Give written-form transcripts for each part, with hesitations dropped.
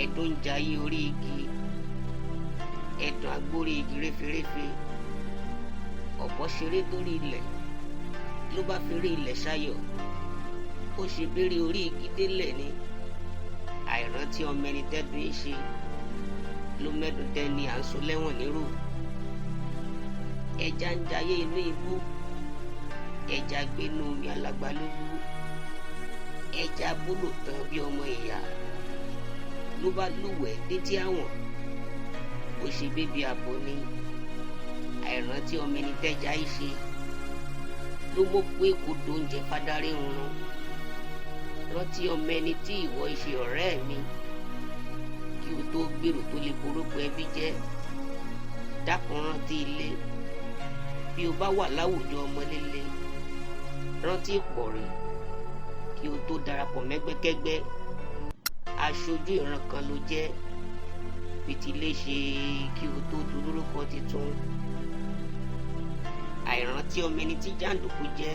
ẹ̀dùn ń jayé orí igi, ẹ̀dùn agbórí igi réferéfe. Ọ̀bọ ṣeré dórí ilẹ̀ ló bá fi rí ilẹ̀ ṣayọ̀, ó ṣe bèrè orí igi délẹ̀ ni. Àìrántí ọmọ ẹni tẹ́dùn ń ṣe ló mẹ́dùn dẹ́ni à ń so lẹ́wọ̀n nírò. Ẹja ń jayé inú ibú, ẹja gbénú omi alágbálúgbú. Ẹja bólò tán bí ọmọ ìyá ló bá lúwẹ̀ẹ́ létí àwọn, ó ṣe bébí abo ni. Àìrántí ọmọ ẹni tẹ́já ń ṣe ló mọ̀ pé kò dóúnjẹ fádárí run. Rántí ọmọ ẹni tí ìwọ ṣe ọ̀rẹ́ mi kí o tó gbèrò tó lè borókọ ẹbí jẹ́. Dákun rántí ilé bí o bá wà láwùjọ ọmọ líle. Rántí ìpọ̀rí kí o tó darapọ̀ mẹ́gbẹ́kẹ́gbẹ́. Aṣojú ìran kan ló jẹ́, fitilé ṣe kí o tó dolórúkọ titun. Àìrántí ọmọ ẹni tí jàǹdùkú jẹ́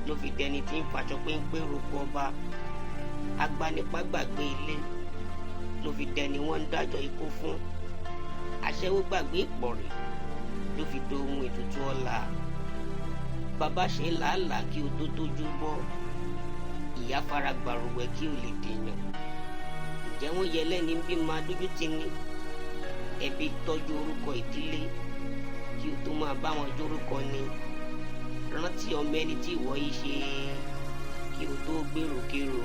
ló fi dẹni tí ń faṣọ péńpé roko ọba. Agbanipa gbàgbé ilé ló fi dẹni wọ́n ń dájọ́ ikú fún. Aṣẹ́wó gbàgbé ìpọ̀rí ló fi dohun ètùtù ọ̀la. Bàbá ṣe làálàá kí o tó tójú bọ́, ìyá fara gbàrúwẹ̀ kí o lè dèèyàn. Ǹjẹ́ wọ́n yẹ lẹ́ni bí máa dójú tì ní? Ẹbí tọ́jú orúkọ ìdílé kí o tó máa bá wọn jórúkọ ni. Rántí ọmọ ẹni tí ìwọ yìí ṣe kí o tó gbèrò kérò.